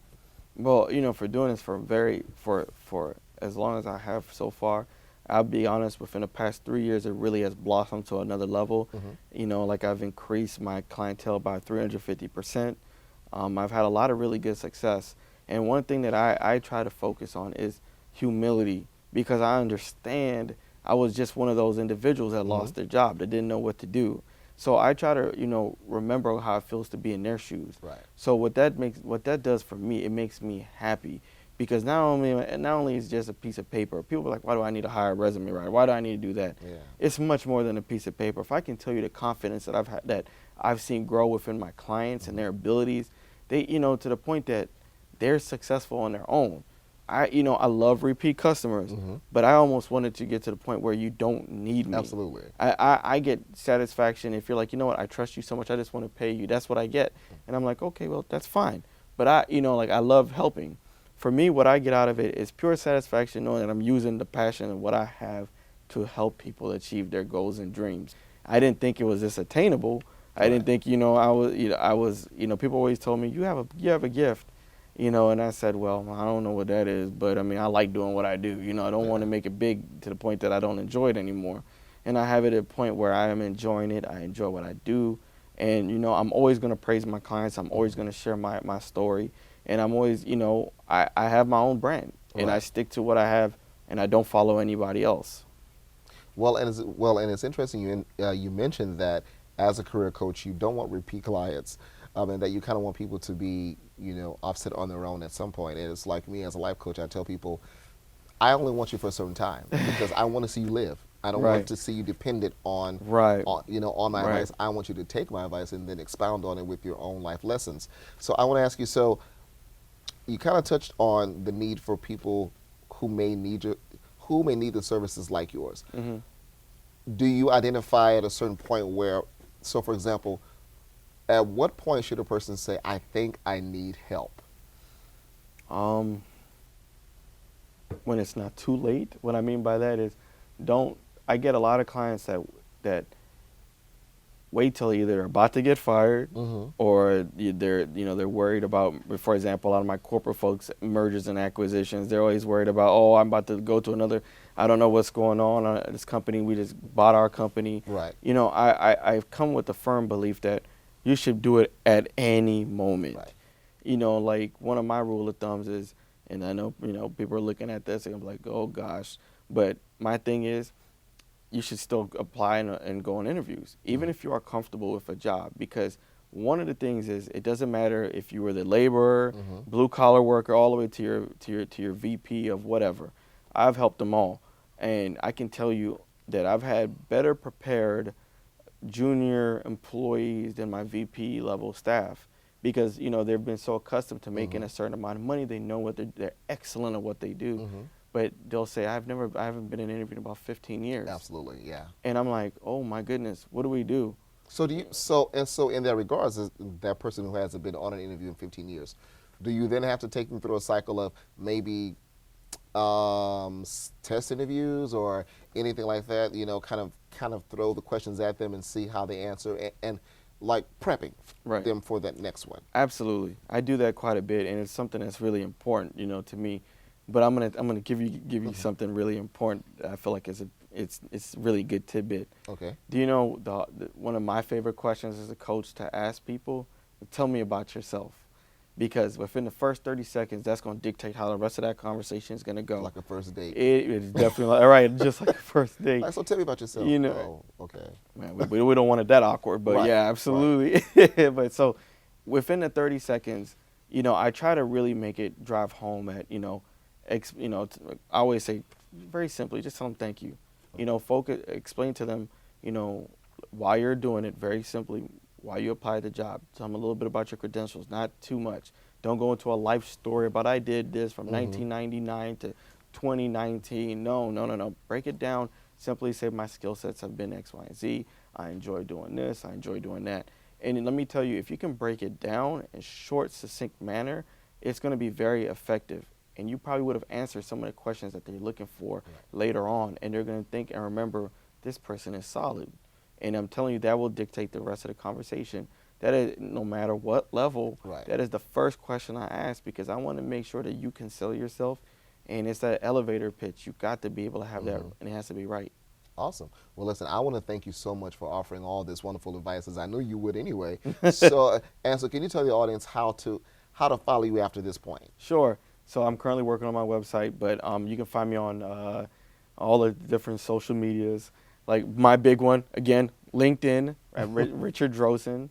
S12: Well, for doing this for as long as I have so far, I'll be honest, within the past 3 years, it really has blossomed to another level. Like I've increased my clientele by 350%. I've had a lot of really good success. And one thing that I try to focus on is humility, because I understand I was just one of those individuals that lost their job, that didn't know what to do. So I try to, remember how it feels to be in their shoes.
S1: Right.
S12: So what that does for me, it makes me happy, because not only is it just a piece of paper. People are like, why do I need to hire a resume writer? Why do I need to do that?
S1: Yeah.
S12: It's much more than a piece of paper. If I can tell you the confidence that I've seen grow within my clients and their abilities, they, to the point that they're successful on their own. I love repeat customers, but I almost wanted to get to the point where you don't need me.
S1: Absolutely.
S12: I get satisfaction if you're like, what, I trust you so much, I just want to pay you. That's what I get. And I'm like, okay, well, that's fine. But I love helping. For me, what I get out of it is pure satisfaction, knowing that I'm using the passion of what I have to help people achieve their goals and dreams. I didn't think it was this attainable. I didn't think, I was, people always told me, you have a gift. And I said, well, I don't know what that is, but I like doing what I do. I don't want to make it big to the point that I don't enjoy it anymore. And I have it at a point where I am enjoying it. I enjoy what I do. And, you know, I'm always going to praise my clients. I'm always going to share my story. And I'm always, you know, I have my own brand. And I stick to what I have, and I don't follow anybody else.
S1: Well, and it's interesting you mentioned that as a career coach, you don't want repeat clients, and that you kind of want people to be, you know, offset on their own at some point. And it's like me as a life coach, I tell people, I only want you for a certain time because I want to see you live. I don't want to see you dependent on, you know, on my advice. I want you to take my advice and then expound on it with your own life lessons. So I want to ask you, so you kind of touched on the need for people who may need the services like yours.
S12: Mm-hmm.
S1: Do you identify at a certain point where, so for example, at what point should a person say, I think I need help?
S12: When it's not too late. What I mean by that is, I get a lot of clients that wait till either they're about to get fired or they're worried about, for example, a lot of my corporate folks, mergers and acquisitions, they're always worried about, oh, I'm about to go to another, I don't know what's going on at this company, we just bought our company.
S1: Right.
S12: You know, I've come with a firm belief that you should do it at any moment.
S1: Right.
S12: You know, like one of my rule of thumbs is, and I know, you know, people are looking at this and I'm like, oh gosh, but my thing is, you should still apply and go on interviews, even if you are comfortable with a job, because one of the things is it doesn't matter if you were the laborer, blue collar worker, all the way to your VP of whatever. I've helped them all, and I can tell you that I've had better prepared junior employees than my VP level staff, because you know they've been so accustomed to making a certain amount of money. They know what they're excellent at what they do. But they'll say, I haven't been in an interview in about 15 years.
S1: Absolutely, yeah.
S12: And I'm like, oh my goodness, what do we do?
S1: So in that regards, as that person who hasn't been on an interview in 15 years, do you then have to take them through a cycle of maybe test interviews or anything like that? You know, kind of throw the questions at them and see how they answer, and like prepping them for that next one.
S12: Absolutely, I do that quite a bit, and it's something that's really important, you know, to me. But I'm gonna give you something really important. I feel like it's really good tidbit.
S1: Okay.
S12: Do you know one of my favorite questions as a coach to ask people? Tell me about yourself, because within the first 30 seconds, that's gonna dictate how the rest of that conversation is gonna go.
S1: Like a first date.
S12: It is definitely right, just like a first date.
S1: Right, so tell me about yourself.
S12: You know.
S1: Oh, okay.
S12: Man, we don't want it that awkward, but yeah, absolutely. But so within the 30 seconds, you know, I try to really make it drive home at, you know, I always say very simply, just tell them thank you. You know, explain to them, you know, why you're doing it, very simply, why you applied the job. Tell them a little bit about your credentials, not too much. Don't go into a life story about I did this from 1999 to 2019. No. Break it down. Simply say my skill sets have been X, Y, and Z. I enjoy doing this. I enjoy doing that. And let me tell you, if you can break it down in short, succinct manner, it's going to be very effective. And you probably would have answered some of the questions that they're looking for later on. And they're going to think and remember, this person is solid. And I'm telling you, that will dictate the rest of the conversation. That is, no matter what level, that is the first question I ask, because I want to make sure that you can sell yourself. And it's that elevator pitch. You've got to be able to have that, and it has to be right.
S1: Awesome. Well, listen, I want to thank you so much for offering all this wonderful advice, as I knew you would anyway. So can you tell the audience how to follow you after this point?
S12: Sure. So I'm currently working on my website, but you can find me on all the different social medias. Like my big one, again, LinkedIn at Richard Drosin.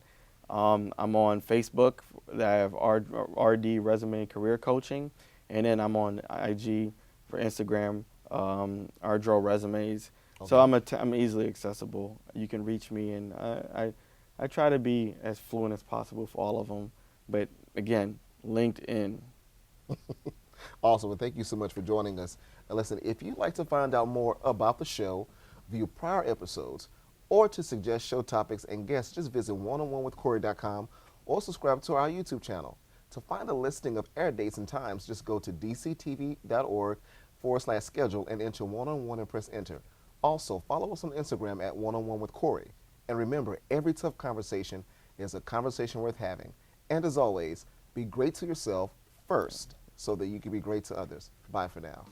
S12: I'm on Facebook. I have RD Resume and Career Coaching. And then I'm on IG for Instagram, RDRO Resumes. Okay. So I'm easily accessible. You can reach me, and I try to be as fluent as possible for all of them. But again, LinkedIn.
S1: Awesome. Well, thank you so much for joining us. And listen, if you'd like to find out more about the show, view prior episodes, or to suggest show topics and guests, just visit oneononewithcory.com or subscribe to our YouTube channel. To find a listing of air dates and times, just go to dctv.org/schedule and enter one-on-one and press enter. Also, follow us on Instagram at oneononewithcory. And remember, every tough conversation is a conversation worth having. And as always, be great to yourself first so that you can be great to others. Bye for now.